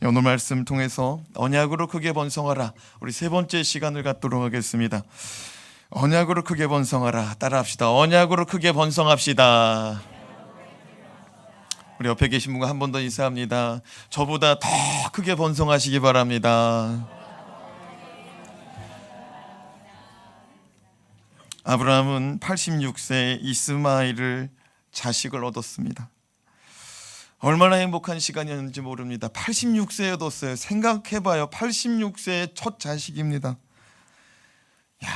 오늘 말씀 통해서 언약으로 크게 번성하라, 우리 세 번째 시간을 갖도록 하겠습니다. 언약으로 크게 번성하라. 따라합시다. 언약으로 크게 번성합시다. 우리 옆에 계신 분과 한 번 더 인사합니다. 저보다 더 크게 번성하시기 바랍니다. 아브라함은 86세에 이스마엘을 자식을 얻었습니다. 얼마나 행복한 시간이었는지 모릅니다. 86세에 얻었어요. 생각해봐요. 86세의 첫 자식입니다. 야,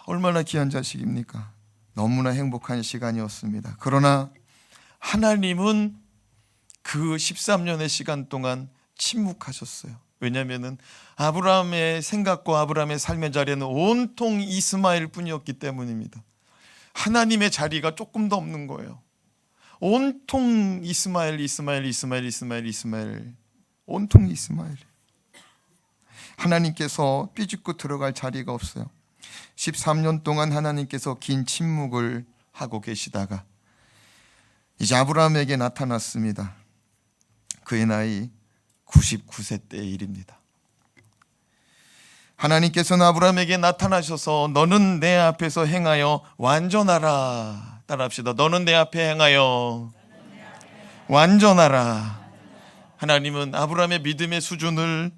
얼마나 귀한 자식입니까? 너무나 행복한 시간이었습니다. 그러나 하나님은 그 13년의 시간 동안 침묵하셨어요. 왜냐하면 아브라함의 생각과 아브라함의 삶의 자리에는 온통 이스마엘 뿐이었기 때문입니다. 하나님의 자리가 조금 더 없는 거예요. 온통 이스마엘, 온통 이스마엘. 하나님께서 삐죽고 들어갈 자리가 없어요. 13년 동안 하나님께서 긴 침묵을 하고 계시다가 이제 아브라함에게 나타났습니다. 그의 나이 99세 때의 일입니다. 하나님께서는 아브라함에게 나타나셔서 너는 내 앞에서 행하여 완전하라. 따라합시다. 너는 내 앞에 행하여 완전하라. 하나님은 아브라함의 믿음의 수준을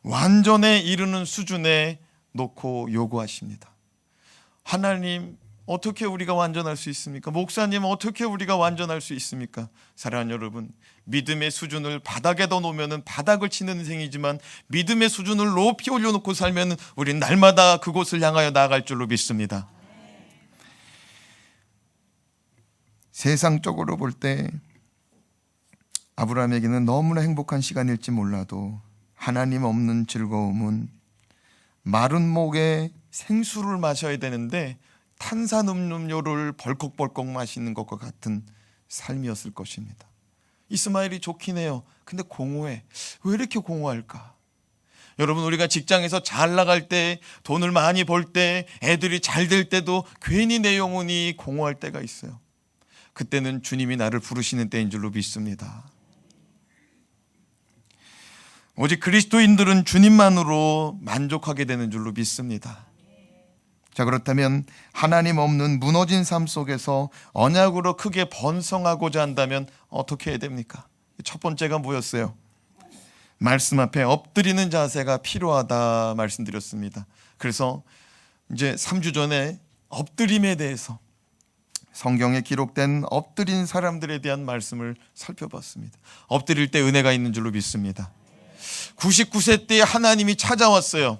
완전에 이르는 수준에 놓고 요구하십니다. 하나님, 어떻게 우리가 완전할 수 있습니까? 목사님, 어떻게 우리가 완전할 수 있습니까? 사랑하는 여러분, 믿음의 수준을 바닥에다 놓으면 바닥을 치는 인생이지만 믿음의 수준을 높이 올려놓고 살면 우리는 날마다 그곳을 향하여 나아갈 줄로 믿습니다. 세상적으로 볼 때 아브라함에게는 너무나 행복한 시간일지 몰라도 하나님 없는 즐거움은 마른 목에 생수를 마셔야 되는데 탄산음료를 벌컥벌컥 마시는 것과 같은 삶이었을 것입니다. 이스마엘이 좋긴 해요. 근데 공허해. 왜 이렇게 공허할까? 여러분, 우리가 직장에서 잘 나갈 때, 돈을 많이 벌 때, 애들이 잘 될 때도 괜히 내 영혼이 공허할 때가 있어요. 그때는 주님이 나를 부르시는 때인 줄로 믿습니다. 오직 그리스도인들은 주님만으로 만족하게 되는 줄로 믿습니다. 자, 그렇다면 하나님 없는 무너진 삶 속에서 언약으로 크게 번성하고자 한다면 어떻게 해야 됩니까? 첫 번째가 뭐였어요? 말씀 앞에 엎드리는 자세가 필요하다 말씀드렸습니다. 그래서 이제 3주 전에 엎드림에 대해서 성경에 기록된 엎드린 사람들에 대한 말씀을 살펴봤습니다. 엎드릴 때 은혜가 있는 줄로 믿습니다. 99세 때 하나님이 찾아왔어요.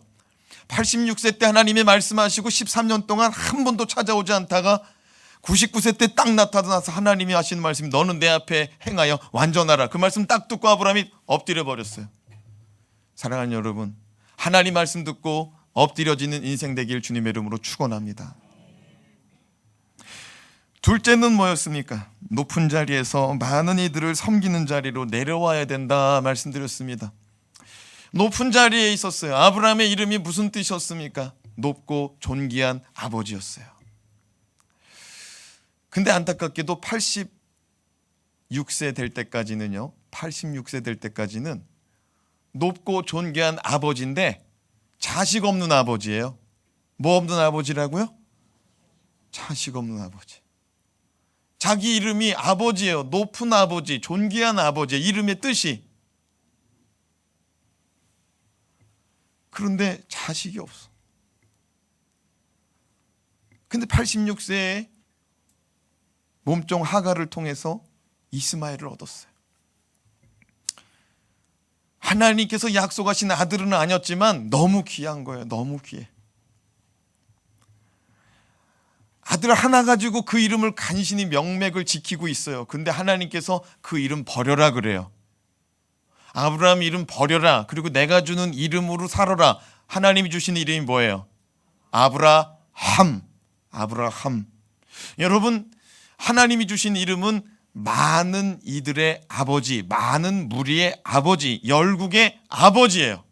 86세 때 하나님이 말씀하시고 13년 동안 한 번도 찾아오지 않다가 99세 때 딱 나타나서 하나님이 하시는 말씀이 너는 내 앞에 행하여 완전하라. 그 말씀 딱 듣고 아브라함이 엎드려 버렸어요. 사랑하는 여러분, 하나님 말씀 듣고 엎드려지는 인생 되길 주님의 이름으로 축원합니다. 둘째는 뭐였습니까? 높은 자리에서 많은 이들을 섬기는 자리로 내려와야 된다 말씀드렸습니다. 높은 자리에 있었어요. 아브라함의 이름이 무슨 뜻이었습니까? 높고 존귀한 아버지였어요. 근데 안타깝게도 86세 될 때까지는요, 86세 될 때까지는 높고 존귀한 아버지인데 자식 없는 아버지예요. 뭐 없는 아버지라고요? 자식 없는 아버지. 자기 이름이 아버지예요. 높은 아버지, 존귀한 아버지, 이름의 뜻이. 그런데 자식이 없어. 근데 86세에 몸종 하갈을 통해서 이스마엘을 얻었어요. 하나님께서 약속하신 아들은 아니었지만 너무 귀한 거예요. 너무 귀해. 아들 하나 가지고 그 이름을 간신히 명맥을 지키고 있어요. 근데 하나님께서 그 이름 버려라 그래요. 아브라함 이름 버려라. 그리고 내가 주는 이름으로 살아라. 하나님이 주신 이름이 뭐예요? 아브라함. 여러분, 하나님이 주신 이름은 많은 이들의 아버지, 많은 무리의 아버지, 열국의 아버지예요.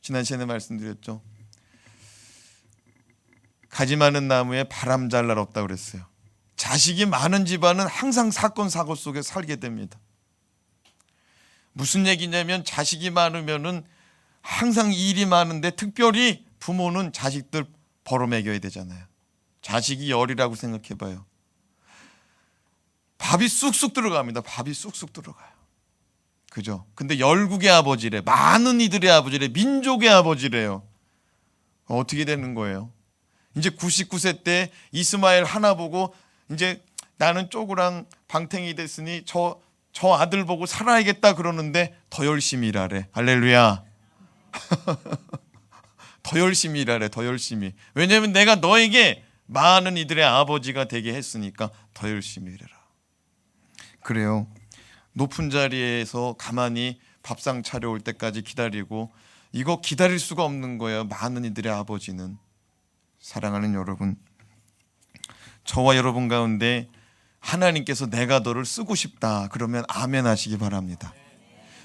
지난 시간에 말씀드렸죠. 가지 많은 나무에 바람 잘 날 없다고 그랬어요. 자식이 많은 집안은 항상 사건 사고 속에 살게 됩니다. 무슨 얘기냐면 자식이 많으면은 항상 일이 많은데 특별히 부모는 자식들 벌어먹여야 되잖아요. 자식이 열이라고 생각해 봐요. 밥이 쑥쑥 들어갑니다. 밥이 쑥쑥 들어가요. 그죠? 근데 열국의 아버지래, 많은 이들의 아버지래, 민족의 아버지래요. 어떻게 되는 거예요? 이제 99세 때 이스마엘 하나 보고 이제 나는 쪼그랑 방탱이 됐으니 저 아들 보고 살아야겠다 그러는데 더 열심히 일하래. 할렐루야. 더 열심히 일하래. 더 열심히. 왜냐하면 내가 너에게 많은 이들의 아버지가 되게 했으니까 더 열심히 일해라. 그래요. 높은 자리에서 가만히 밥상 차려올 때까지 기다리고, 이거 기다릴 수가 없는 거예요. 많은 이들의 아버지는. 사랑하는 여러분, 저와 여러분 가운데 하나님께서 내가 너를 쓰고 싶다 그러면 아멘 하시기 바랍니다.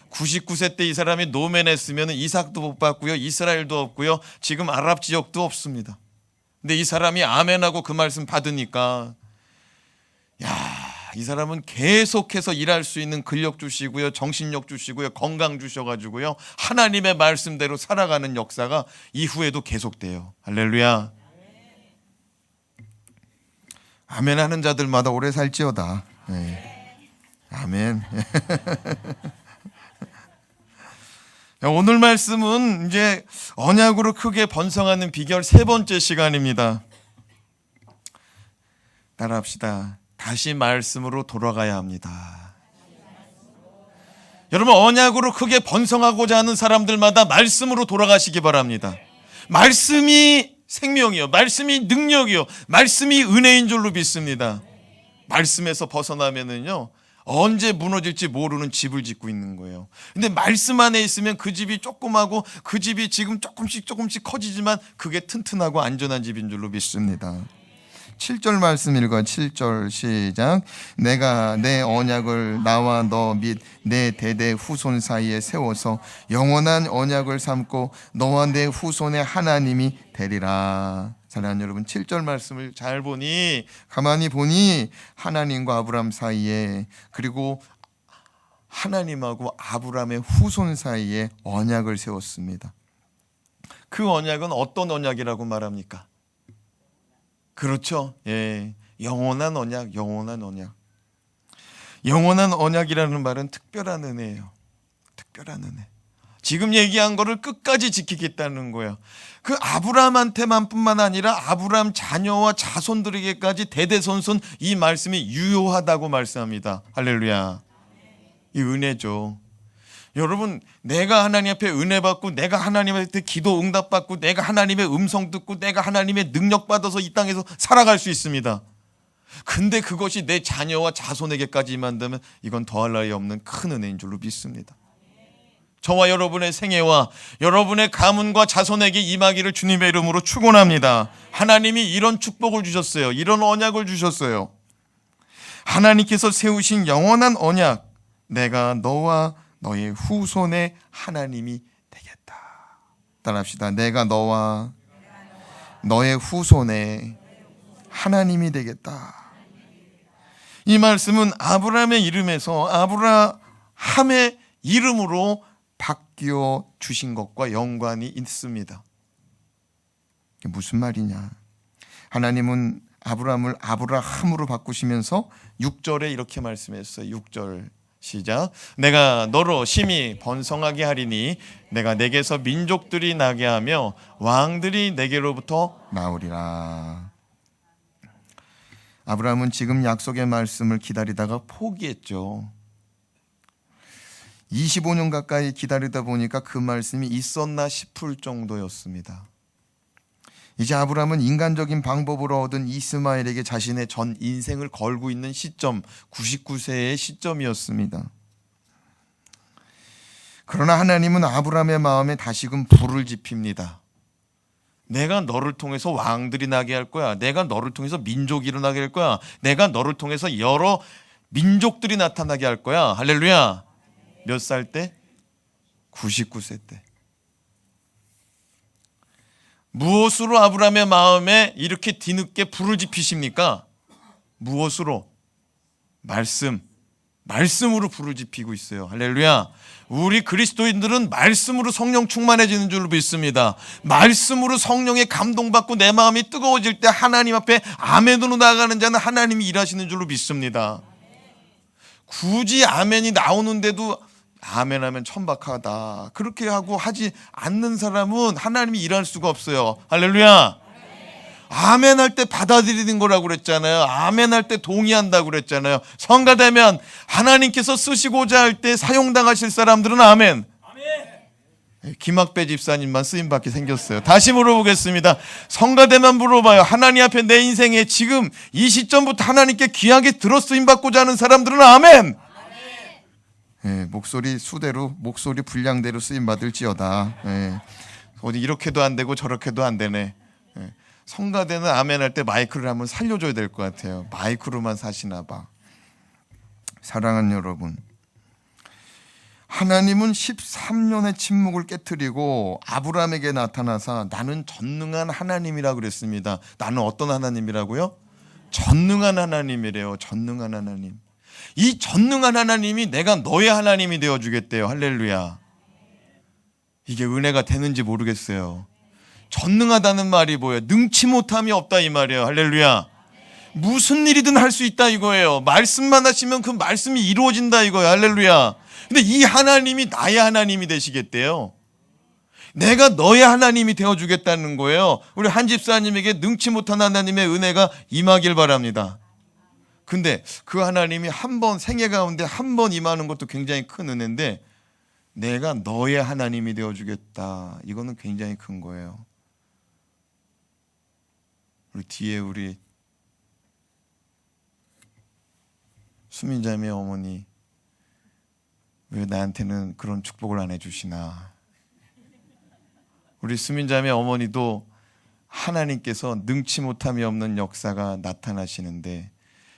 99세 때 이 사람이 노멘했으면 이삭도 못 받고요, 이스라엘도 없고요, 지금 아랍 지역도 없습니다. 근데 이 사람이 아멘하고 그 말씀 받으니까 이 사람은 계속해서 일할 수 있는 근력 주시고요, 정신력 주시고요, 건강 주셔가지고요, 하나님의 말씀대로 살아가는 역사가 이후에도 계속돼요. 할렐루야. 아멘 하는 자들마다 오래 살지어다. 네. 아멘. 오늘 말씀은 이제 언약으로 크게 번성하는 비결 세 번째 시간입니다. 따라합시다. 다시 말씀으로 돌아가야 합니다. 여러분, 언약으로 크게 번성하고자 하는 사람들마다 말씀으로 돌아가시기 바랍니다. 말씀이 생명이요, 말씀이 능력이요, 말씀이 은혜인 줄로 믿습니다. 말씀에서 벗어나면은요, 언제 무너질지 모르는 집을 짓고 있는 거예요. 근데 말씀 안에 있으면 그 집이 조그마고 그 집이 지금 조금씩 커지지만 그게 튼튼하고 안전한 집인 줄로 믿습니다. 7절 말씀 읽어요. 7절 시작. 내가 내 언약을 나와 너 및 내 대대 후손 사이에 세워서 영원한 언약을 삼고 너와 내 후손의 하나님이 되리라. 사랑하는 여러분, 7절 말씀을 잘 보니, 가만히 보니 하나님과 아브라함 사이에, 그리고 하나님하고 아브라함의 후손 사이에 언약을 세웠습니다. 그 언약은 어떤 언약이라고 말합니까? 그렇죠. 예. 영원한 언약, 영원한 언약. 영원한 언약이라는 말은 특별한 은혜예요. 특별한 은혜. 지금 얘기한 거를 끝까지 지키겠다는 거예요. 그 아브라함한테만 뿐만 아니라 아브라함 자녀와 자손들에게까지 대대손손 이 말씀이 유효하다고 말씀합니다. 할렐루야. 이 은혜죠. 여러분, 내가 하나님 앞에 은혜 받고, 내가 하나님한테 기도 응답 받고, 내가 하나님의 음성 듣고, 내가 하나님의 능력 받아서 이 땅에서 살아갈 수 있습니다. 근데 그것이 내 자녀와 자손에게까지만 되면 이건 더할 나위 없는 큰 은혜인 줄로 믿습니다. 저와 여러분의 생애와 여러분의 가문과 자손에게 임하기를 주님의 이름으로 축원합니다. 하나님이 이런 축복을 주셨어요. 이런 언약을 주셨어요. 하나님께서 세우신 영원한 언약, 내가 너와 너의 후손의 하나님이 되겠다. 따라합시다. 내가 너와 너의 후손의 하나님이 되겠다. 이 말씀은 아브라함의 이름에서 아브라함의 이름으로 바뀌어 주신 것과 연관이 있습니다. 이게 무슨 말이냐? 하나님은 아브라함을 아브라함으로 바꾸시면서 6절에 이렇게 말씀했어요. 6절 시작. 내가 너로 심히 번성하게 하리니 내가 내게서 민족들이 나게 하며 왕들이 내게로부터 나오리라. 아브라함은 지금 약속의 말씀을 기다리다가 포기했죠. 25년 가까이 기다리다 보니까 그 말씀이 있었나 싶을 정도였습니다. 이제 아브라함은 인간적인 방법으로 얻은 이스마엘에게 자신의 전 인생을 걸고 있는 시점, 99세의 시점이었습니다. 그러나 하나님은 아브라함의 마음에 다시금 불을 지핍니다. 내가 너를 통해서 왕들이 나게 할 거야. 내가 너를 통해서 민족이 일어나게 할 거야. 내가 너를 통해서 여러 민족들이 나타나게 할 거야. 할렐루야. 몇 살 때? 99세 때. 무엇으로 아브라함의 마음에 이렇게 뒤늦게 불을 지피십니까? 무엇으로? 말씀. 말씀으로 부르짖히고 있어요. 할렐루야. 우리 그리스도인들은 말씀으로 성령 충만해지는 줄로 믿습니다. 말씀으로 성령에 감동받고 내 마음이 뜨거워질 때 하나님 앞에 아멘으로 나아가는 자는 하나님이 일하시는 줄로 믿습니다. 굳이 아멘이 나오는데도 아멘하면 천박하다 그렇게 하고 하지 않는 사람은 하나님이 일할 수가 없어요. 할렐루야. 아멘 할 때 받아들이는 거라고 그랬잖아요. 아멘 할 때 동의한다고 그랬잖아요. 성가되면 하나님께서 쓰시고자 할 때 사용당하실 사람들은 아멘. 김학배 집사님만 쓰임받게 생겼어요. 다시 물어보겠습니다. 성가대만 물어봐요. 하나님 앞에 내 인생에 지금 이 시점부터 하나님께 귀하게 들어 쓰임받고자 하는 사람들은 아멘. 목소리 수대로 목소리 분량대로 쓰임받을지어다. 어디 이렇게도 안 되고 저렇게도 안 되네. 성가대는 아멘 할 때 마이크를 한번 살려줘야 될 것 같아요. 마이크로만 사시나 봐. 사랑하는 여러분, 하나님은 13년의 침묵을 깨트리고 아브라함에게 나타나사 나는 전능한 하나님이라고 그랬습니다. 나는 어떤 하나님이라고요? 전능한 하나님이래요. 전능한 하나님. 이 전능한 하나님이 내가 너의 하나님이 되어주겠대요. 할렐루야. 이게 은혜가 되는지 모르겠어요. 전능하다는 말이 뭐예요? 능치 못함이 없다 이 말이에요. 할렐루야. 무슨 일이든 할 수 있다 이거예요. 말씀만 하시면 그 말씀이 이루어진다 이거예요. 할렐루야. 근데 이 하나님이 나의 하나님이 되시겠대요. 내가 너의 하나님이 되어주겠다는 거예요. 우리 한 집사님에게 능치 못한 하나님의 은혜가 임하길 바랍니다. 근데 그 하나님이 한 번 생애 가운데 한 번 임하는 것도 굉장히 큰 은혜인데 내가 너의 하나님이 되어주겠다. 이거는 굉장히 큰 거예요. 우리 뒤에 우리 수민자매 어머니 왜 나한테는 그런 축복을 안 해주시나. 우리 수민자매 어머니도 하나님께서 능치 못함이 없는 역사가 나타나시는데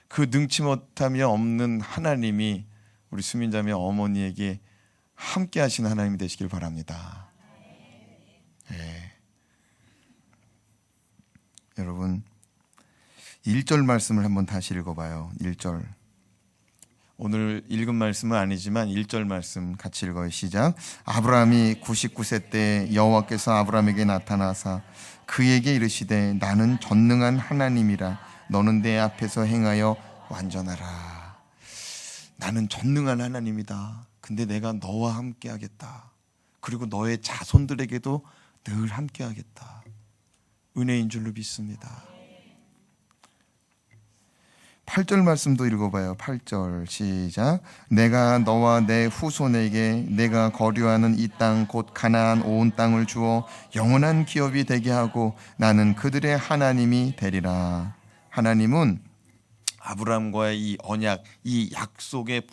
그 능치 못함이 없는 하나님이 우리 수민자매 어머니에게 함께 하시는 하나님이 되시길 바랍니다. 네. 여러분 1절 말씀을 한번 다시 읽어봐요. 1절. 오늘 읽은 말씀은 아니지만 1절 말씀 같이 읽어요. 시작. 아브라함이 99세 때 여호와께서 아브라함에게 나타나사 그에게 이르시되 나는 전능한 하나님이라 너는 내 앞에서 행하여 완전하라. 나는 전능한 하나님이다. 근데 내가 너와 함께 하겠다. 그리고 너의 자손들에게도 늘 함께 하겠다. 은혜인 줄로 믿습니다. 8절 말씀도 읽어봐요. 8절 시작. 내가 너와 내 후손에게 내가 거류하는 이 땅 곧 가나안 온 땅을 주어 영원한 기업이 되게 하고 나는 그들의 하나님이 되리라. 하나님은 아브라함과의 이 언약, 이 약속의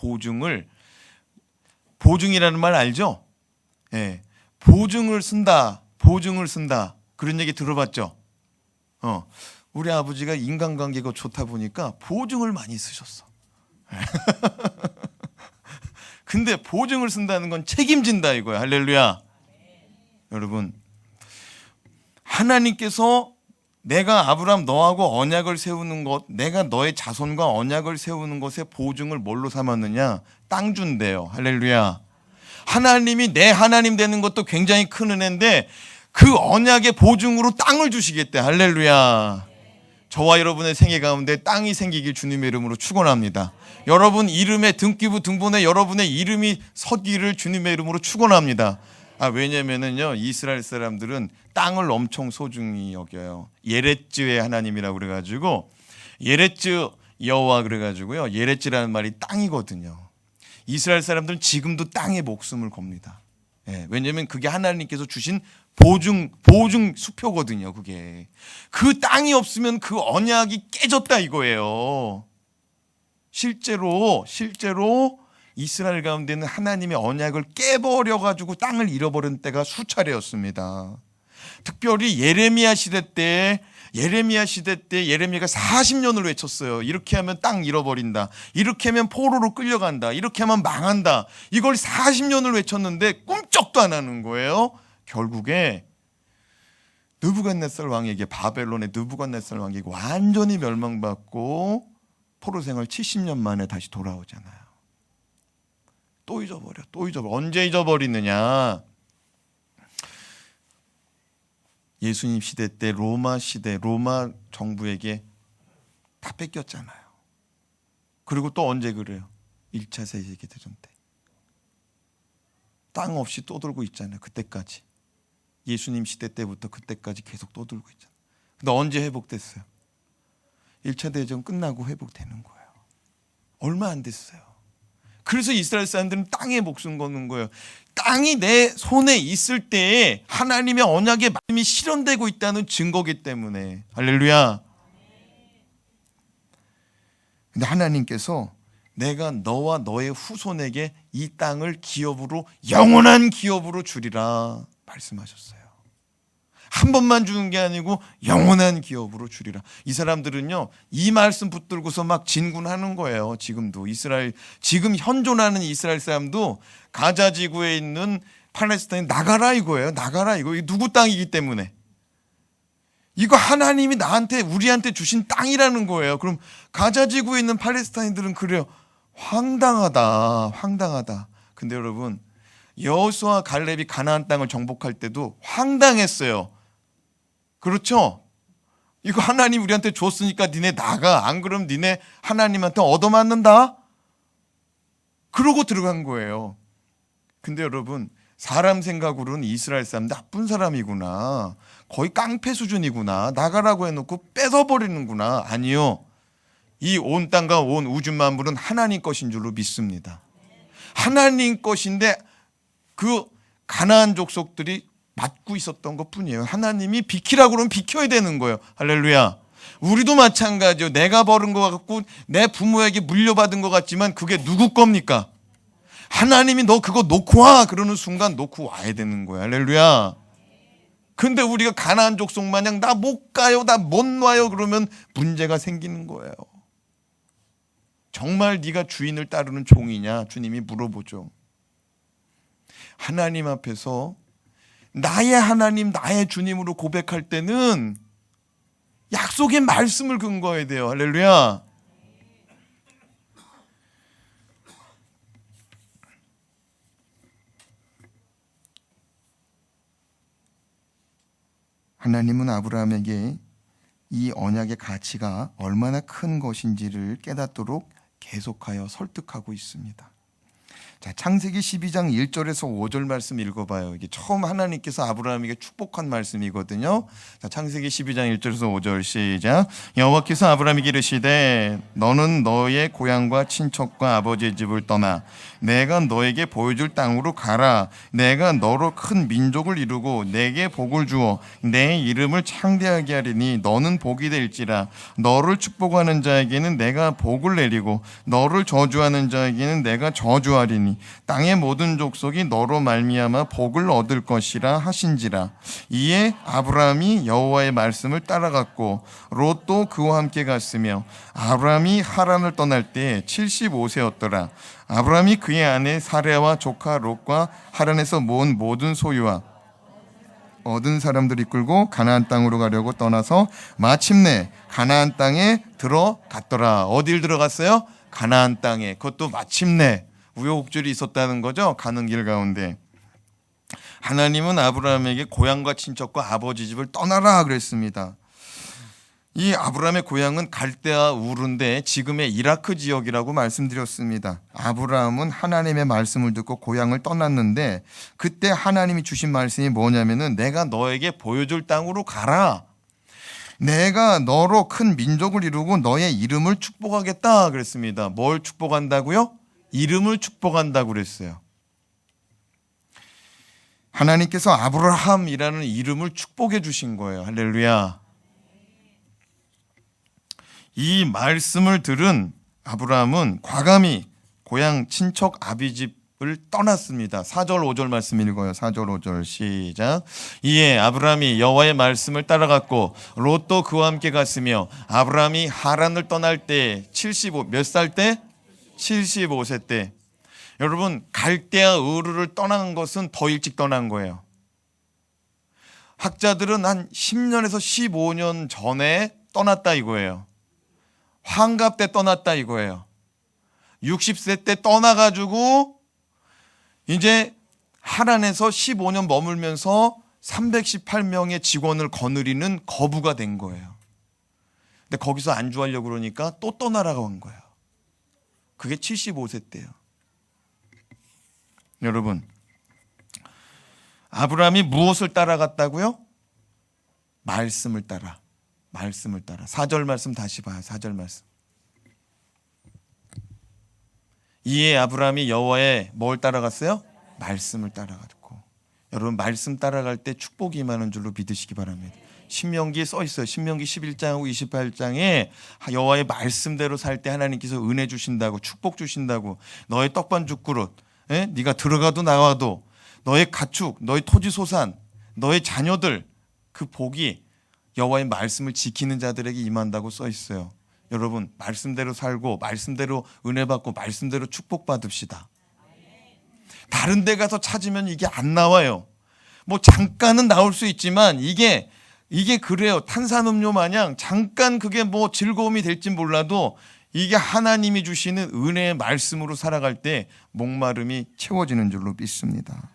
보증이라는 말 알죠? 예, 보증을 쓴다. 그런 얘기 들어봤죠? 우리 아버지가 인간관계가 좋다 보니까 보증을 많이 쓰셨어. 근데 보증을 쓴다는 건 책임진다 이거야. 할렐루야. 여러분, 하나님께서 내가 아브라함 너하고 언약을 세우는 것, 내가 너의 자손과 언약을 세우는 것의 보증을 뭘로 삼았느냐? 땅 준대요. 할렐루야. 하나님이 내 하나님 되는 것도 굉장히 큰 은혜인데 그 언약의 보증으로 땅을 주시겠대. 할렐루야. 저와 여러분의 생애 가운데 땅이 생기길 주님의 이름으로 축원합니다. 여러분 이름에 등기부 등본에 여러분의 이름이 서기를 주님의 이름으로 축원합니다. 왜냐면은요, 이스라엘 사람들은 땅을 엄청 소중히 여겨요. 예레츠의 하나님이라고 그래가지고 예레츠 여호와 그래가지고요, 예레츠라는 말이 땅이거든요. 이스라엘 사람들은 지금도 땅에 목숨을 겁니다. 왜냐면 그게 하나님께서 주신 보증 수표거든요. 그게 그 땅이 없으면 그 언약이 깨졌다 이거예요. 실제로 이스라엘 가운데는 하나님의 언약을 깨버려가지고 땅을 잃어버린 때가 수차례였습니다. 특별히 예레미야 시대 때 예레미야가 40년을 외쳤어요. 이렇게 하면 땅 잃어버린다. 이렇게 하면 포로로 끌려간다. 이렇게 하면 망한다. 이걸 40년을 외쳤는데 꿈쩍도 안 하는 거예요. 결국에 느부갓네살 왕에게, 바벨론의 느부갓네살 왕에게 완전히 멸망받고 포로 생활 70년 만에 다시 돌아오잖아요. 또 잊어버려. 언제 잊어버리느냐? 예수님 시대 때 로마 정부에게 다 뺏겼잖아요. 그리고 또 언제 그래요? 1차 세계대전 때. 땅 없이 떠돌고 있잖아요. 그때까지. 예수님 시대 때부터 그때까지 계속 떠돌고 있잖아요. 근데 언제 회복됐어요? 1차 대전 끝나고 회복되는 거예요. 얼마 안 됐어요. 그래서 이스라엘 사람들은 땅에 목숨 거는 거예요. 땅이 내 손에 있을 때에 하나님의 언약의 말씀이 실현되고 있다는 증거기 때문에. 할렐루야. 근데 하나님께서 내가 너와 너의 후손에게 이 땅을 기업으로, 영원한 기업으로 주리라 말씀하셨어요. 한 번만 주는 게 아니고 영원한 기업으로 주리라. 이 사람들은요, 이 말씀 붙들고서 막 진군하는 거예요. 지금도 지금 현존하는 이스라엘 사람도 가자 지구에 있는 팔레스타인 나가라 이거예요. 나가라 이거. 누구 땅이기 때문에. 이거 하나님이 우리한테 주신 땅이라는 거예요. 그럼 가자 지구에 있는 팔레스타인들은 그래요. 황당하다. 근데 여러분, 여호수아와 갈렙이 가나안 땅을 정복할 때도 황당했어요. 그렇죠? 이거 하나님 우리한테 줬으니까 니네 나가. 안 그러면 니네 하나님한테 얻어맞는다. 그러고 들어간 거예요. 근데 여러분, 사람 생각으로는 이스라엘 사람 나쁜 사람이구나. 거의 깡패 수준이구나. 나가라고 해놓고 뺏어버리는구나. 아니요. 이 온 땅과 온 우주 만물은 하나님 것인 줄로 믿습니다. 하나님 것인데 그 가나안 족속들이 맞고 있었던 것뿐이에요. 하나님이 비키라고 그러면 비켜야 되는 거예요. 할렐루야. 우리도 마찬가지요. 내가 벌은 것 같고 내 부모에게 물려받은 것 같지만 그게 누구 겁니까? 하나님이 너 그거 놓고 와 그러는 순간 놓고 와야 되는 거예요. 할렐루야. 근데 우리가 가나안 족속 마냥 나 못 가요, 나 못 와요 그러면 문제가 생기는 거예요. 정말 네가 주인을 따르는 종이냐? 주님이 물어보죠. 하나님 앞에서 나의 하나님, 나의 주님으로 고백할 때는 약속의 말씀을 근거해야 돼요. 할렐루야. 하나님은 아브라함에게 이 언약의 가치가 얼마나 큰 것인지를 깨닫도록 계속하여 설득하고 있습니다. 자, 창세기 12장 1절에서 5절 말씀 읽어봐요. 이게 처음 하나님께서 아브라함에게 축복한 말씀이거든요. 자, 창세기 12장 1절에서 5절 시작. 여호와께서 아브라함에게 이르시되 너는 너의 고향과 친척과 아버지의 집을 떠나 내가 너에게 보여줄 땅으로 가라. 내가 너로 큰 민족을 이루고 내게 복을 주어 내 이름을 창대하게 하리니 너는 복이 될지라. 너를 축복하는 자에게는 내가 복을 내리고 너를 저주하는 자에게는 내가 저주하리니 땅의 모든 족속이 너로 말미암아 복을 얻을 것이라 하신지라. 이에 아브라함이 여호와의 말씀을 따라갔고 롯도 그와 함께 갔으며 아브라함이 하란을 떠날 때 75세였더라. 아브라함이 그의 아내 사레와 조카 롯과 하란에서 모은 모든 소유와 얻은 사람들 이끌고 가나안 땅으로 가려고 떠나서 마침내 가나안 땅에 들어갔더라. 어딜 들어갔어요? 가나안 땅에. 그것도 마침내. 우여곡절이 있었다는 거죠. 가는 길 가운데. 하나님은 아브라함에게 고향과 친척과 아버지 집을 떠나라 그랬습니다. 이 아브라함의 고향은 갈대아 우르인데 지금의 이라크 지역이라고 말씀드렸습니다. 아브라함은 하나님의 말씀을 듣고 고향을 떠났는데 그때 하나님이 주신 말씀이 뭐냐면은 내가 너에게 보여줄 땅으로 가라. 내가 너로 큰 민족을 이루고 너의 이름을 축복하겠다 그랬습니다. 뭘 축복한다고요? 이름을 축복한다고 그랬어요. 하나님께서 아브라함이라는 이름을 축복해 주신 거예요. 할렐루야. 이 말씀을 들은 아브라함은 과감히 고향 친척 아비집을 떠났습니다. 4절 5절 말씀 읽어요. 4절 5절 시작. 이에 아브라함이 여호와의 말씀을 따라갔고 롯도 그와 함께 갔으며 아브라함이 하란을 떠날 때 75 몇 살 때? 75세 때. 여러분 갈대아 우르를 떠난 것은 더 일찍 떠난 거예요. 학자들은 한 10년에서 15년 전에 떠났다 이거예요. 환갑 때 떠났다 이거예요. 60세 때 떠나가지고 이제 하란에서 15년 머물면서 318명의 직원을 거느리는 거부가 된 거예요. 근데 거기서 안주하려고 그러니까 또 떠나라고 한 거예요. 그게 75세 때예요. 여러분, 아브라함이 무엇을 따라갔다고요? 말씀을 따라. 4절 말씀 다시 봐요. 4절 말씀. 이에 아브라함이 여호와의 뭘 따라갔어요? 말씀을 따라갔고. 여러분, 말씀 따라갈 때 축복이 임하는 줄로 믿으시기 바랍니다. 신명기에 써 있어요. 신명기 11장하고 28장에 여호와의 말씀대로 살 때 하나님께서 은혜 주신다고, 축복 주신다고. 너의 떡반죽 그릇, 네가 들어가도 나와도, 너의 가축, 너의 토지 소산, 너의 자녀들, 그 복이 여호와의 말씀을 지키는 자들에게 임한다고 써 있어요. 여러분, 말씀대로 살고 말씀대로 은혜 받고 말씀대로 축복 받읍시다. 다른 데 가서 찾으면 이게 안 나와요. 뭐 잠깐은 나올 수 있지만 이게 그래요. 탄산음료 마냥 잠깐 그게 뭐 즐거움이 될진 몰라도 이게 하나님이 주시는 은혜의 말씀으로 살아갈 때 목마름이 채워지는 줄로 믿습니다.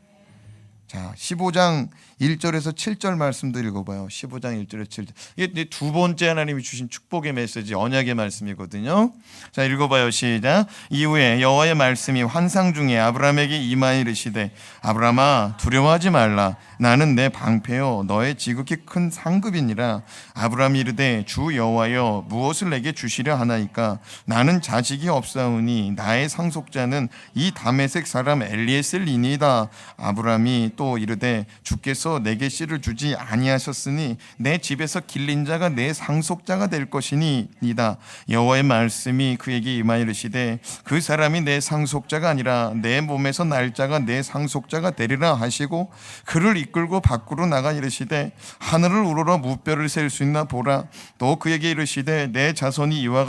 자, 15장 1절에서 7절 말씀도 읽어봐요. 15장 1절에서 7절. 이게 두 번째 하나님이 주신 축복의 메시지, 언약의 말씀이거든요. 자, 읽어봐요. 시작. 이후에 여호와의 말씀이 환상 중에 아브라함에게 임하여 이르시되 아브라함아 두려워하지 말라. 나는 내 방패요 너의 지극히 큰 상급이니라. 아브라함이 이르되 주 여호와여 무엇을 내게 주시려 하나이까. 나는 자식이 없사오니 나의 상속자는 이 다메섹 사람 엘리에셀이니이다. 아브라함이 또 이르되 주께서 내게 씨를 주지 아니하셨으니 내 집에서 길린 자가 내 상속자가 될 것이니이다. 여호와의 말씀이 그에게 임하여 이르시되 그 사람이 내 상속자가 아니라 내 몸에서 날 자가 내 상속자가 되리라 하시고 그를 이끌고 밖으로 나가 이르시되 하늘을 우러러 무뼈를 셀 수 있나 보라. 또 그에게 이르시되 내 자손이 이와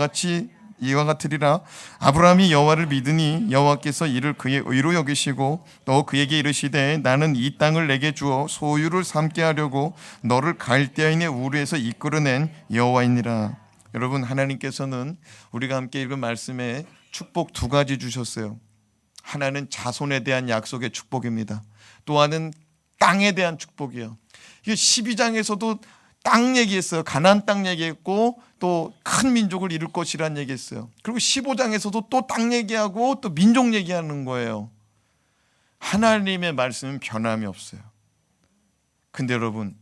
같으리라. 아브라함이 여호와를 믿으니 여호와께서 이를 그의 의로 여기시고 또 그에게 이르시되 나는 이 땅을 내게 주어 소유를 삼게 하려고 너를 갈대아인의 우르에서 이끌어낸 여호와이니라. 여러분, 하나님께서는 우리가 함께 읽은 말씀에 축복 두 가지 주셨어요. 하나는 자손에 대한 약속의 축복입니다. 또 하나는 땅에 대한 축복이에요. 이게 12장에서도 땅 얘기했어요. 가나안 땅 얘기했고 또 큰 민족을 이룰 것이란 얘기했어요. 그리고 15장에서도 또 땅 얘기하고 또 민족 얘기하는 거예요. 하나님의 말씀은 변함이 없어요. 근데 여러분,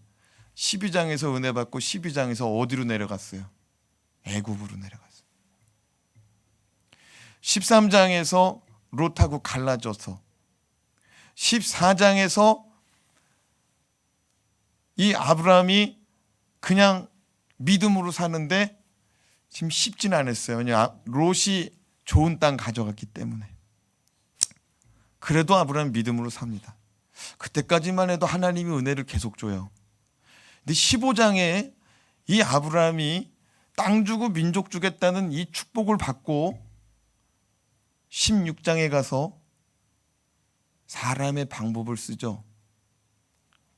12장에서 은혜 받고 12장에서 어디로 내려갔어요? 애굽으로 내려갔어요. 13장에서 롯하고 갈라져서 14장에서 이 아브라함이 그냥 믿음으로 사는데 지금 쉽진 않았어요. 왜냐하면 롯이 좋은 땅 가져갔기 때문에. 그래도 아브라함 믿음으로 삽니다. 그때까지만 해도 하나님이 은혜를 계속 줘요. 근데 15장에 이 아브라함이 땅 주고 민족 주겠다는 이 축복을 받고 16장에 가서 사람의 방법을 쓰죠.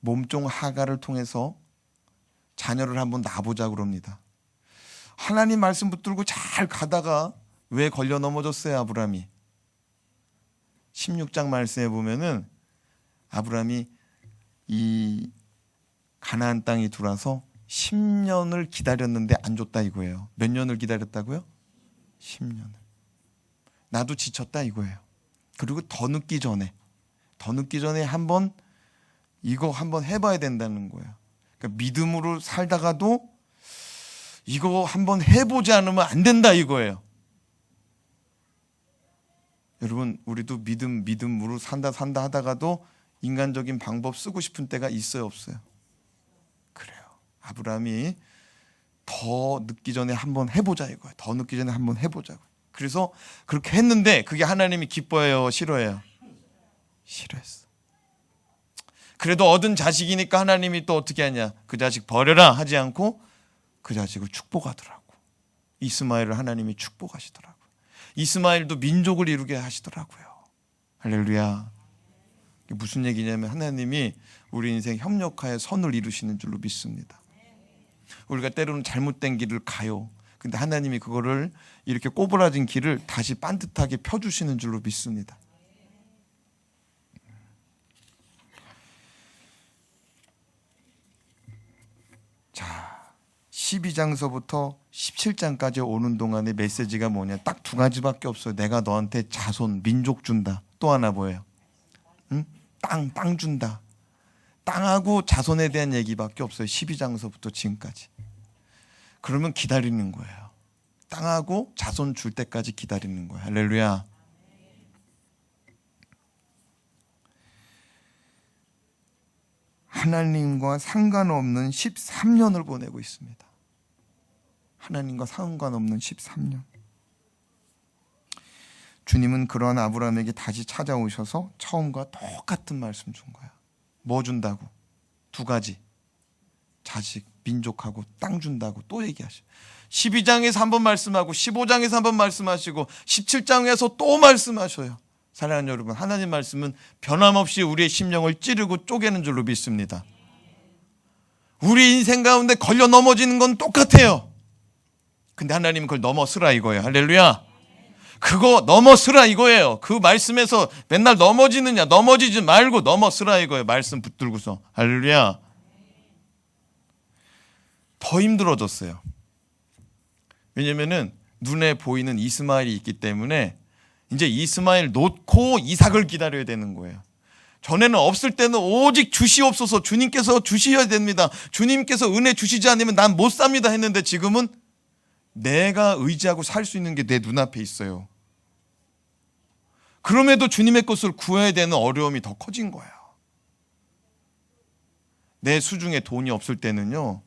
몸종 하가를 통해서 자녀를 한번 낳아보자고 그럽니다. 하나님 말씀 붙들고 잘 가다가 왜 걸려 넘어졌어요, 아브라함이? 16장 말씀에 보면은 아브라함이 이 가나안 땅에 들어와서 10년을 기다렸는데 안 줬다 이거예요. 몇 년을 기다렸다고요? 10년을. 나도 지쳤다 이거예요. 그리고 더 늦기 전에 이거 한번 해봐야 된다는 거예요. 그러니까 믿음으로 살다가도 이거 한번 해보지 않으면 안 된다 이거예요. 여러분, 우리도 믿음으로 산다 하다가도 인간적인 방법 쓰고 싶은 때가 있어요, 없어요? 그래요. 아브라함이 더 늦기 전에 한번 해보자 이거예요. 더 늦기 전에 한번 해보자고. 그래서 그렇게 했는데 그게 하나님이 기뻐해요, 싫어해요? 싫어했어. 그래도 얻은 자식이니까 하나님이 또 어떻게 하냐? 그 자식 버려라 하지 않고 그 자식을 축복하더라고. 이스마엘을 하나님이 축복하시더라고. 이스마엘도 민족을 이루게 하시더라고요. 할렐루야. 이게 무슨 얘기냐면 하나님이 우리 인생 협력하여 선을 이루시는 줄로 믿습니다. 우리가 때로는 잘못된 길을 가요. 근데 하나님이 그거를 이렇게 꼬부라진 길을 다시 반듯하게 펴주시는 줄로 믿습니다. 12장서부터 17장까지 오는 동안의 메시지가 뭐냐? 딱 두 가지밖에 없어요. 내가 너한테 자손, 민족 준다. 또 하나 뭐예요? 응? 땅 준다. 땅하고 자손에 대한 얘기밖에 없어요. 12장서부터 지금까지. 그러면 기다리는 거예요. 땅하고 자손 줄 때까지 기다리는 거예요. 할렐루야. 하나님과 상관없는 13년을 보내고 있습니다. 하나님과 상관없는 13년. 주님은 그러한 아브라함에게 다시 찾아오셔서 처음과 똑같은 말씀 준 거야. 뭐 준다고? 두 가지. 자식, 민족하고 땅 준다고 또 얘기하셔. 12장에서 한 번 말씀하고 15장에서 한 번 말씀하시고 17장에서 또 말씀하셔요. 사랑하는 여러분, 하나님 말씀은 변함없이 우리의 심령을 찌르고 쪼개는 줄로 믿습니다. 우리 인생 가운데 걸려 넘어지는 건 똑같아요. 근데 하나님은 그걸 넘어서라 이거예요. 할렐루야. 그거 넘어서라 이거예요. 그 말씀에서 맨날 넘어지느냐, 넘어지지 말고 넘어서라 이거예요. 말씀 붙들고서. 할렐루야. 더 힘들어졌어요. 왜냐면은 눈에 보이는 이스마엘이 있기 때문에 이제 이스마엘 놓고 이삭을 기다려야 되는 거예요. 전에는 없을 때는 오직 주시옵소서, 주님께서 주셔야 됩니다. 주님께서 은혜 주시지 않으면 난 못 삽니다 했는데 지금은 내가 의지하고 살 수 있는 게 내 눈앞에 있어요. 그럼에도 주님의 것을 구해야 되는 어려움이 더 커진 거예요. 내 수중에 돈이 없을 때는요,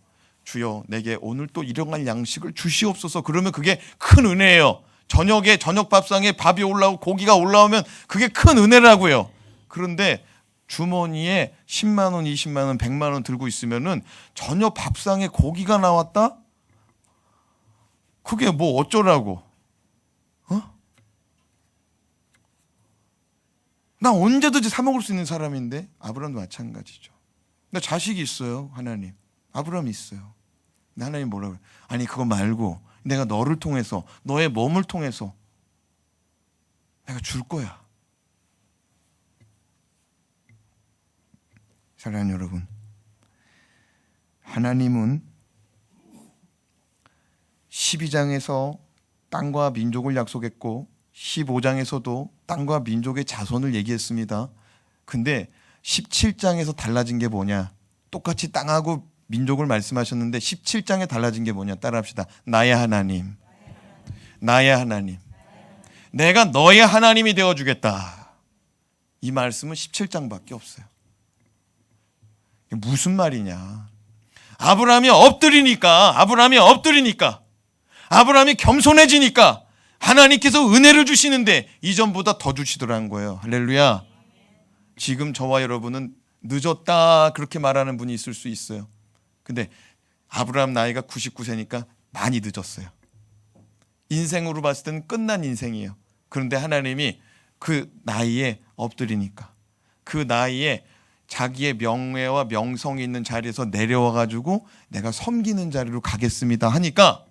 주여 내게 오늘 또 일용할 양식을 주시옵소서. 그러면 그게 큰 은혜예요. 저녁에 저녁 밥상에 밥이 올라오고 고기가 올라오면 그게 큰 은혜라고요. 그런데 주머니에 10만 원, 20만 원, 100만 원 들고 있으면은 저녁 밥상에 고기가 나왔다? 그게 뭐 어쩌라고? 나 언제든지 사 먹을 수 있는 사람인데. 아브라함도 마찬가지죠. 나 자식이 있어요. 하나님. 아브라함이 있어요. 근데 하나님 뭐라고 그래요? 아니 그거 말고 내가 너를 통해서, 너의 몸을 통해서 내가 줄 거야. 사랑하는 여러분, 하나님은 12장에서 땅과 민족을 약속했고 15장에서도 땅과 민족의 자손을 얘기했습니다. 근데 17장에서 달라진 게 뭐냐? 똑같이 땅하고 민족을 말씀하셨는데 17장에 달라진 게 뭐냐? 따라합시다. 나의 하나님. 나의 하나님. 내가 너의 하나님이 되어주겠다. 이 말씀은 17장밖에 없어요. 무슨 말이냐? 아브라함이 엎드리니까 아브라함이 겸손해지니까 하나님께서 은혜를 주시는데 이전보다 더 주시더라는 거예요. 할렐루야. 지금 저와 여러분은 늦었다 그렇게 말하는 분이 있을 수 있어요. 근데 아브라함 나이가 99세니까 많이 늦었어요. 인생으로 봤을 때는 끝난 인생이에요. 그런데 하나님이 그 나이에 엎드리니까, 그 나이에 자기의 명예와 명성이 있는 자리에서 내려와 가지고 내가 섬기는 자리로 가겠습니다 하니까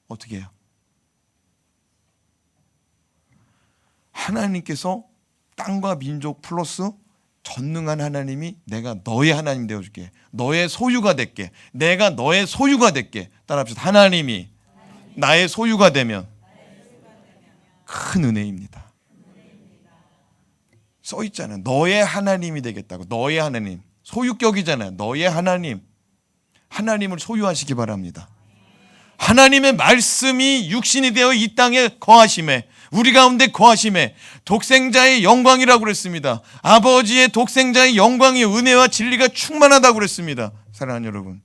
어떻게 해요? 하나님께서 땅과 민족 플러스 전능한 하나님이 내가 너의 하나님 되어줄게. 너의 소유가 될게. 내가 너의 소유가 될게. 따라합시다. 하나님이 나의 소유가 되면 큰 은혜입니다. 써 있잖아요. 너의 하나님이 되겠다고. 너의 하나님. 소유격이잖아요. 너의 하나님. 하나님을 소유하시기 바랍니다. 하나님의 말씀이 육신이 되어 이 땅에 거하심에, 우리 가운데 거하심에 독생자의 영광이라고 그랬습니다. 아버지의 독생자의 영광이 은혜와 진리가 충만하다고 그랬습니다. 사랑하는 여러분,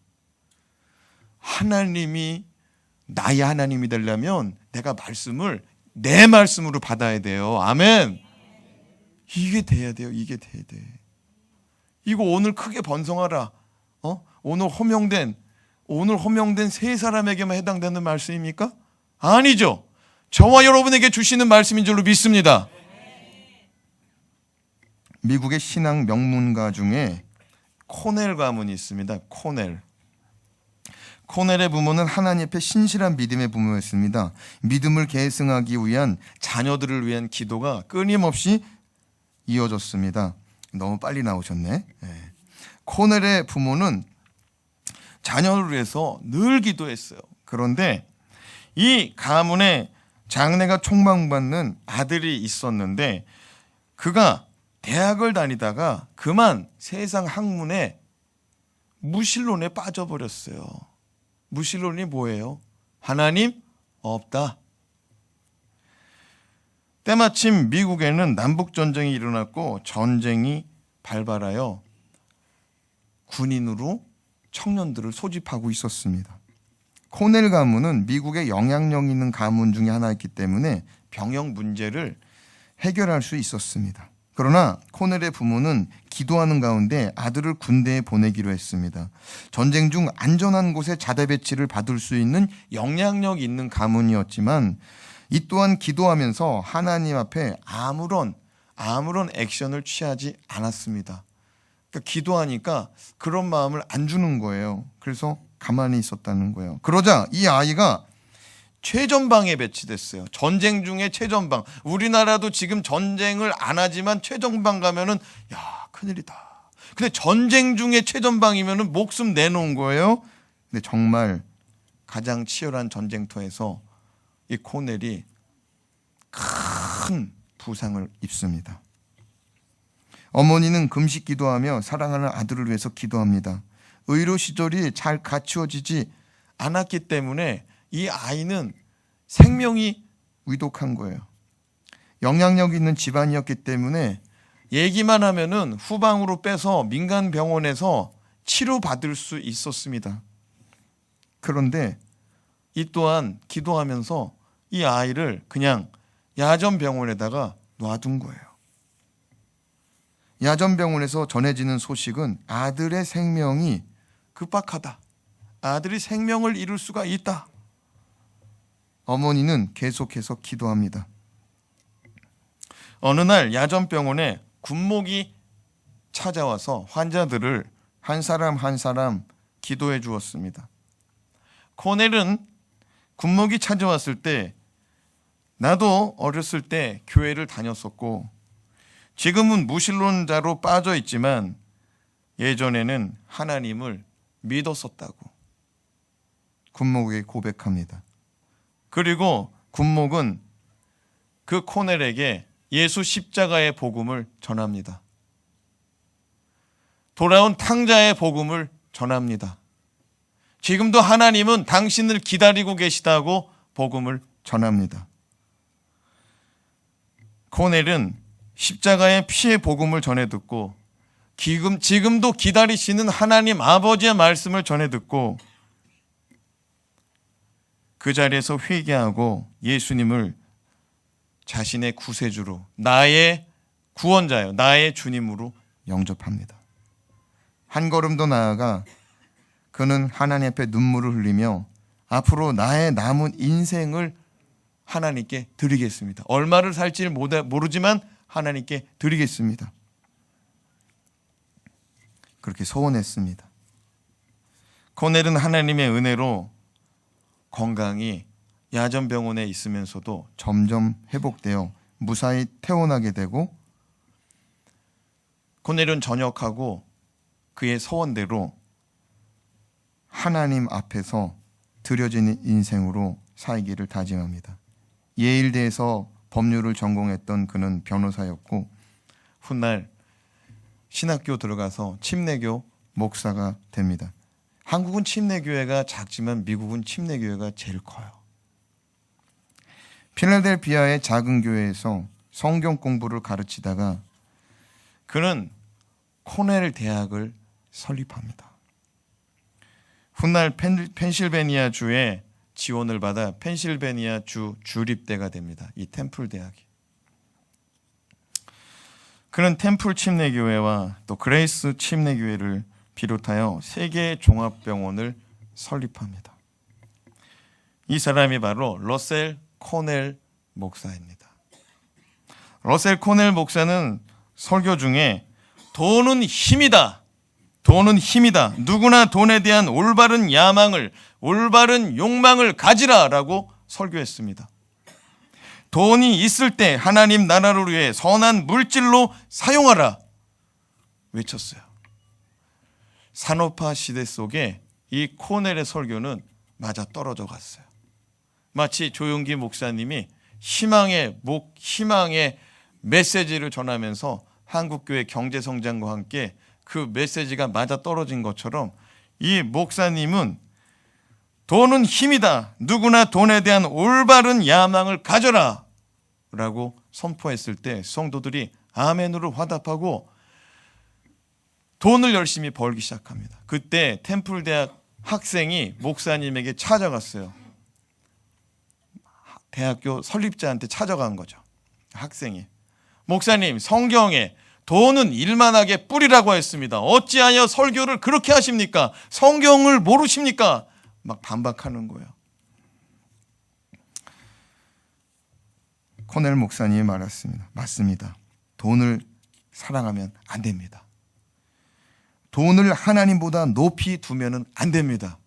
하나님이 나의 하나님이 되려면 내가 말씀을 내 말씀으로 받아야 돼요. 아멘. 이게 돼야 돼요. 이게 돼야 돼. 이거 오늘 크게 번성하라. 오늘 호명된 세 사람에게만 해당되는 말씀입니까? 아니죠. 저와 여러분에게 주시는 말씀인 줄로 믿습니다. 미국의 신앙 명문가 중에 코넬 가문이 있습니다. 코넬의 부모는 하나님 앞에 신실한 믿음의 부모였습니다. 믿음을 계승하기 위한 자녀들을 위한 기도가 끊임없이 이어졌습니다. 너무 빨리 나오셨네. 코넬의 부모는 자녀를 위해서 늘 기도했어요. 그런데 이 가문에 장래가 촉망받는 아들이 있었는데 그가 대학을 다니다가 그만 세상 학문에 무신론에 빠져버렸어요. 무신론이 뭐예요? 하나님 없다. 때마침 미국에는 남북전쟁이 일어났고 전쟁이 발발하여 군인으로 청년들을 소집하고 있었습니다. 코넬 가문은 미국의 영향력 있는 가문 중에 하나였기 때문에 병역 문제를 해결할 수 있었습니다. 그러나 코넬의 부모는 기도하는 가운데 아들을 군대에 보내기로 했습니다. 전쟁 중 안전한 곳에 자대 배치를 받을 수 있는 영향력 있는 가문이었지만 이 또한 기도하면서 하나님 앞에 아무런 액션을 취하지 않았습니다. 그러니까 기도하니까 그런 마음을 안 주는 거예요. 그래서 가만히 있었다는 거예요. 그러자 이 아이가 최전방에 배치됐어요. 전쟁 중에 최전방. 우리나라도 지금 전쟁을 안 하지만 최전방 가면은 야, 큰일이다. 근데 전쟁 중에 최전방이면은 목숨 내놓은 거예요. 근데 정말 가장 치열한 전쟁터에서 이 코넬이 큰 부상을 입습니다. 어머니는 금식 기도하며 사랑하는 아들을 위해서 기도합니다. 의료 시설이 잘 갖추어지지 않았기 때문에 이 아이는 생명이 위독한 거예요. 영향력 있는 집안이었기 때문에 얘기만 하면은 후방으로 빼서 민간 병원에서 치료받을 수 있었습니다. 그런데 이 또한 기도하면서 이 아이를 그냥 야전병원에다가 놔둔 거예요. 야전병원에서 전해지는 소식은 아들의 생명이 급박하다. 아들이 생명을 잃을 수가 있다. 어머니는 계속해서 기도합니다. 어느 날 야전병원에 군목이 찾아와서 환자들을 한 사람 한 사람 기도해 주었습니다. 코넬은 군목이 찾아왔을 때 나도 어렸을 때 교회를 다녔었고 지금은 무신론자로 빠져 있지만 예전에는 하나님을 믿었었다고 군목에게 고백합니다. 그리고 군목은 그 코넬에게 예수 십자가의 복음을 전합니다. 돌아온 탕자의 복음을 전합니다. 지금도 하나님은 당신을 기다리고 계시다고 복음을 전합니다. 코넬은 십자가의 피의 복음을 전해 듣고 지금도 기다리시는 하나님 아버지의 말씀을 전해 듣고 그 자리에서 회개하고 예수님을 자신의 구세주로 나의 구원자요 나의 주님으로 영접합니다. 한 걸음 더 나아가 그는 하나님 앞에 눈물을 흘리며 앞으로 나의 남은 인생을 하나님께 드리겠습니다. 얼마를 살지 모르지만 하나님께 드리겠습니다. 그렇게 소원했습니다. 코넬은 하나님의 은혜로 건강이 야전병원에 있으면서도 점점 회복되어 무사히 퇴원하게 되고 코넬은 전역하고 그의 소원대로 하나님 앞에서 드려지는 인생으로 살기를 다짐합니다. 예일대에서 법률을 전공했던 그는 변호사였고 훗날 신학교 들어가서 침례교 목사가 됩니다. 한국은 침례교회가 작지만 미국은 침례교회가 제일 커요. 필라델피아의 작은 교회에서 성경 공부를 가르치다가 그는 코넬 대학을 설립합니다. 훗날 펜실베니아 주에 지원을 받아 펜실베니아 주 주립대가 됩니다. 이 템플 대학이. 그는 템플 침례교회와 또 그레이스 침례교회를 비롯하여 3개의 종합병원을 설립합니다. 이 사람이 바로 러셀 코넬 목사입니다. 러셀 코넬 목사는 설교 중에 돈은 힘이다. 돈은 힘이다. 누구나 돈에 대한 올바른 야망을, 올바른 욕망을 가지라라고 설교했습니다. 돈이 있을 때 하나님 나라를 위해 선한 물질로 사용하라 외쳤어요. 산업화 시대 속에 이 코넬의 설교는 맞아 떨어져 갔어요. 마치 조용기 목사님이 희망의 메시지를 전하면서 한국교회 경제성장과 함께 그 메시지가 맞아 떨어진 것처럼 이 목사님은 돈은 힘이다. 누구나 돈에 대한 올바른 야망을 가져라. 라고 선포했을 때 성도들이 아멘으로 화답하고 돈을 열심히 벌기 시작합니다. 그때 템플대학 학생이 목사님에게 찾아갔어요. 대학교 설립자한테 찾아간 거죠. 학생이. 목사님, 성경에 돈은 일만하게 뿌리라고 했습니다. 어찌하여 설교를 그렇게 하십니까? 성경을 모르십니까? 막 반박하는 거예요. 코넬 목사님이 말했습니다. 맞습니다. 돈을 사랑하면 안 됩니다. 돈을 하나님보다 높이 두면 안 됩니다.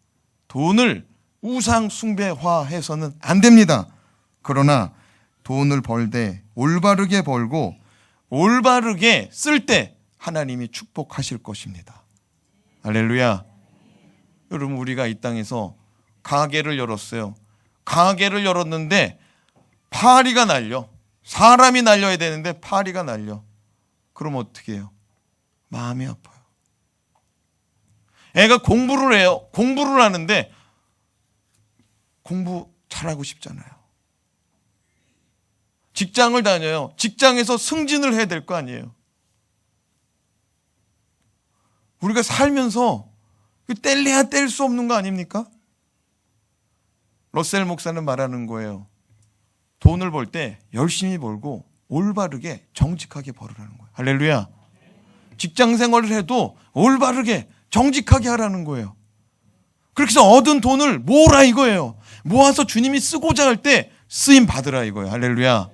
돈을 우상 숭배화해서는 안 됩니다. 그러나 돈을 벌 때 올바르게 벌고 올바르게 쓸 때 하나님이 축복하실 것입니다. 할렐루야. 여러분, 우리가 이 땅에서 가게를 열었어요. 가게를 열었는데 파리가 날려. 사람이 날려야 되는데 파리가 날려. 그럼 어떻게 해요? 마음이 아파요. 애가 공부를 해요. 공부를 하는데 공부 잘하고 싶잖아요. 직장을 다녀요. 직장에서 승진을 해야 될 거 아니에요. 우리가 살면서 뗄래야 뗄 수 없는 거 아닙니까? 러셀 목사는 말하는 거예요. 돈을 벌 때 열심히 벌고 올바르게 정직하게 벌으라는 거예요. 할렐루야. 직장 생활을 해도 올바르게 정직하게 하라는 거예요. 그렇게 해서 얻은 돈을 모으라 이거예요. 모아서 주님이 쓰고자 할 때 쓰임 받으라 이거예요. 할렐루야.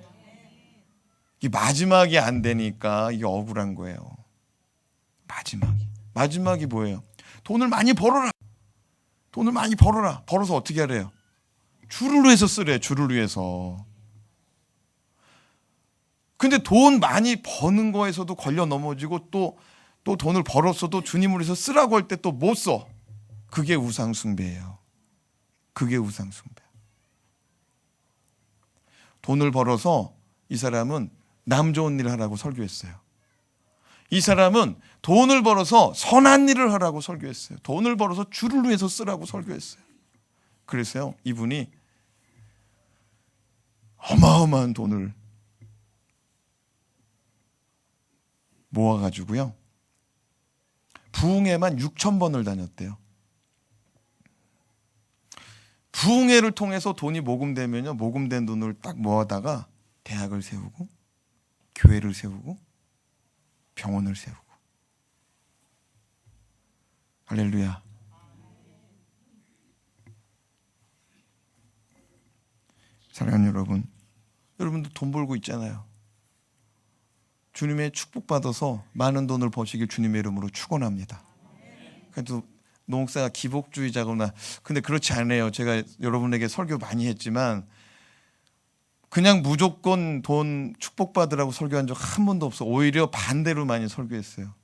이게 마지막이 안 되니까 이게 억울한 거예요. 마지막이 뭐예요? 돈을 많이 벌어라. 돈을 많이 벌어라. 벌어서 어떻게 하래요? 주를 위해서 쓰래. 주를 위해서. 근데 돈 많이 버는 거에서도 걸려 넘어지고 또 돈을 벌었어도 주님을 위해서 쓰라고 할 때 또 못 써. 그게 우상숭배예요. 그게 우상숭배. 돈을 벌어서 이 사람은 남 좋은 일을 하라고 설교했어요. 이 사람은 돈을 벌어서 선한 일을 하라고 설교했어요. 돈을 벌어서 주를 위해서 쓰라고 설교했어요. 그래서요, 이분이 어마어마한 돈을 모아가지고요, 부흥회만 6,000번을 다녔대요. 부흥회를 통해서 돈이 모금되면요, 모금된 돈을 딱 모아다가 대학을 세우고 교회를 세우고 병원을 세우고. 할렐루야. 사랑하는 여러분, 여러분도 돈 벌고 있잖아요. 주님의 축복받아서 많은 돈을 버시길 주님의 이름으로 축원합니다. 그래도 노 목사가 기복주의자거나, 근데 그렇지 않아요. 제가 여러분에게 설교 많이 했지만 그냥 무조건 돈 축복받으라고 설교한 적 한 번도 없어. 오히려 반대로 많이 설교했어요.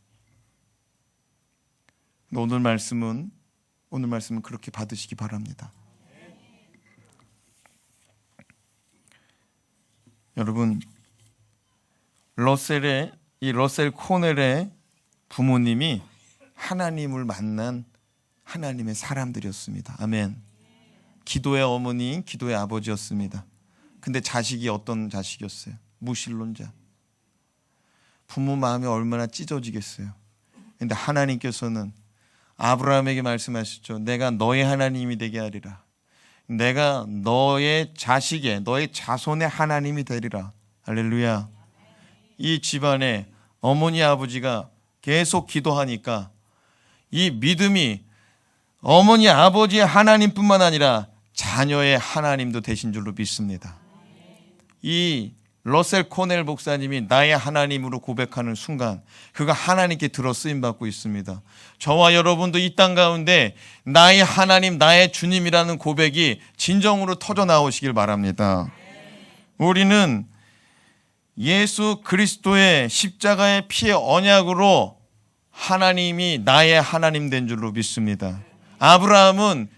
오늘 말씀은 그렇게 받으시기 바랍니다. 여러분, 러셀 코넬의 부모님이 하나님을 만난 하나님의 사람들이었습니다. 아멘. 기도의 어머니, 기도의 아버지였습니다. 근데 자식이 어떤 자식이었어요? 무신론자. 부모 마음이 얼마나 찢어지겠어요. 근데 하나님께서는 아브라함에게 말씀하셨죠. 내가 너의 하나님이 되게 하리라. 내가 너의 자식의, 너의 자손의 하나님이 되리라. 할렐루야. 이 집안에 어머니 아버지가 계속 기도하니까 이 믿음이 어머니 아버지의 하나님뿐만 아니라 자녀의 하나님도 되신 줄로 믿습니다. 이 러셀 코넬 목사님이 나의 하나님으로 고백하는 순간 그가 하나님께 들어 쓰임받고 있습니다. 저와 여러분도 이 땅 가운데 나의 하나님, 나의 주님이라는 고백이 진정으로 터져 나오시길 바랍니다. 우리는 예수 그리스도의 십자가의 피의 언약으로 하나님이 나의 하나님 된 줄로 믿습니다. 아브라함은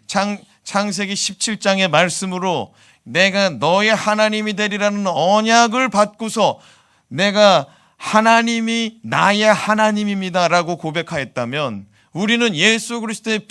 창세기 17장의 말씀으로 내가 너의 하나님이 되리라는 언약을 받고서 내가 하나님이 나의 하나님입니다라고 고백하였다면, 우리는 예수 그리스도의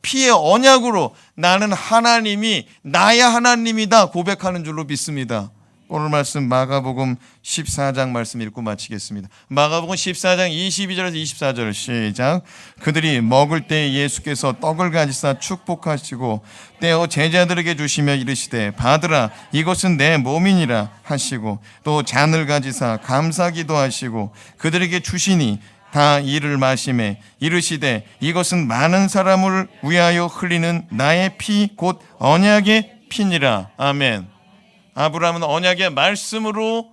피의 언약으로 나는 하나님이 나의 하나님이다 고백하는 줄로 믿습니다. 오늘 말씀 마가복음 14장 말씀 읽고 마치겠습니다. 마가복음 14장 22절에서 24절 시작. 그들이 먹을 때 예수께서 떡을 가지사 축복하시고 떼어 제자들에게 주시며 이르시되 받으라 이것은 내 몸이니라 하시고, 또 잔을 가지사 감사기도 하시고 그들에게 주시니 다 이를 마시매 이르시되 이것은 많은 사람을 위하여 흘리는 나의 피 곧 언약의 피니라. 아멘. 아브라함은 언약의 말씀으로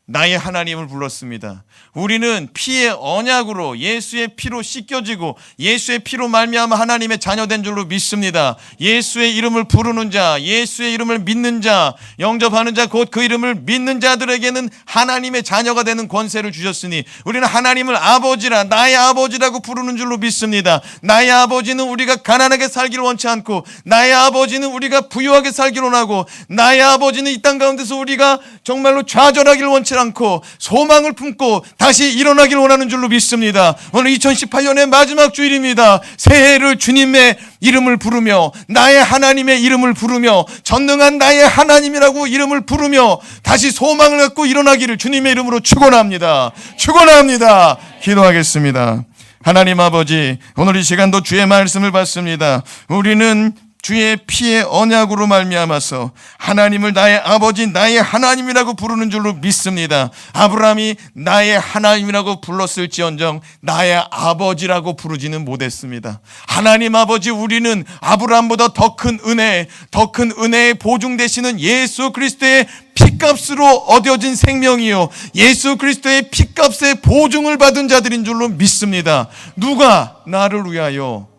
나의 하나님을 불렀습니다. 우리는 피의 언약으로 예수의 피로 씻겨지고 예수의 피로 말미암아 하나님의 자녀된 줄로 믿습니다. 예수의 이름을 부르는 자, 예수의 이름을 믿는 자, 영접하는 자, 곧 그 이름을 믿는 자들에게는 하나님의 자녀가 되는 권세를 주셨으니 우리는 하나님을 아버지라, 나의 아버지라고 부르는 줄로 믿습니다. 나의 아버지는 우리가 가난하게 살기를 원치 않고, 나의 아버지는 우리가 부유하게 살기를 원하고, 나의 아버지는 이 땅 가운데서 우리가 정말로 좌절하기를 원치 않고 소망을 품고 다시 일어나길 원하는 줄로 믿습니다. 오늘 2018년의 마지막 주일입니다. 새해를 주님의 이름을 부르며 나의 하나님의 이름을 부르며 전능한 나의 하나님이라고 이름을 부르며 다시 소망을 갖고 일어나기를 주님의 이름으로 축원합니다. 축원합니다. 기도하겠습니다. 하나님 아버지, 오늘 이 시간도 주의 말씀을 받습니다. 우리는 주의 피의 언약으로 말미암아서 하나님을 나의 아버지, 나의 하나님이라고 부르는 줄로 믿습니다. 아브라함이 나의 하나님이라고 불렀을지언정 나의 아버지라고 부르지는 못했습니다. 하나님 아버지, 우리는 아브라함보다 더 큰 은혜, 더 큰 은혜의 보증 되시는 예수 그리스도의 피값으로 얻어진 생명이요, 예수 그리스도의 피값의 보증을 받은 자들인 줄로 믿습니다. 누가 나를 위하여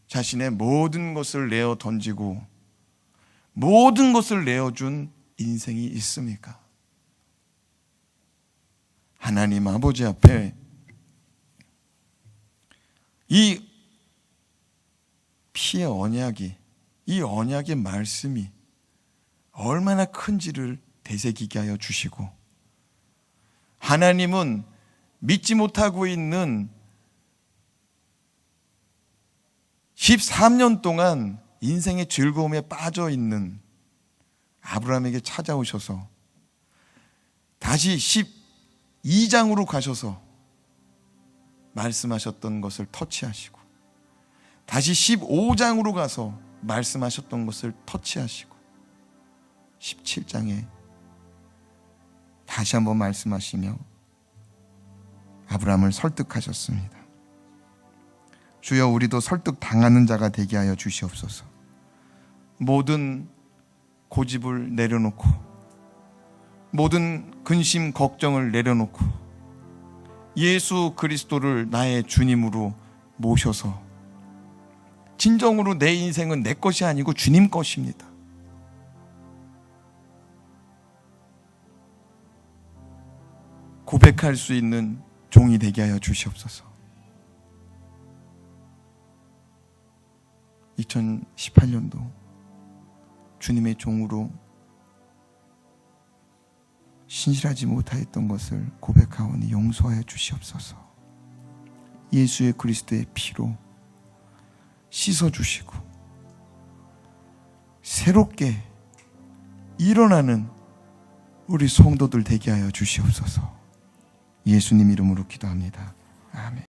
자신의 모든 것을 내어 던지고 모든 것을 내어준 인생이 있습니까? 하나님 아버지 앞에 이 피의 언약이, 이 언약의 말씀이 얼마나 큰지를 되새기게 하여 주시고, 하나님은 믿지 못하고 있는 13년 동안 인생의 즐거움에 빠져 있는 아브라함에게 찾아오셔서 다시 12장으로 가셔서 말씀하셨던 것을 터치하시고, 다시 15장으로 가서 말씀하셨던 것을 터치하시고, 17장에 다시 한번 말씀하시며 아브라함을 설득하셨습니다. 주여, 우리도 설득당하는 자가 되게 하여 주시옵소서. 모든 고집을 내려놓고, 모든 근심 걱정을 내려놓고 예수 그리스도를 나의 주님으로 모셔서, 진정으로 내 인생은 내 것이 아니고 주님 것입니다. 고백할 수 있는 종이 되게 하여 주시옵소서. 2018년도 주님의 종으로 신실하지 못하였던 것을 고백하오니 용서하여 주시옵소서. 예수의 그리스도의 피로 씻어주시고 새롭게 일어나는 우리 성도들 되게 하여 주시옵소서. 예수님 이름으로 기도합니다. 아멘.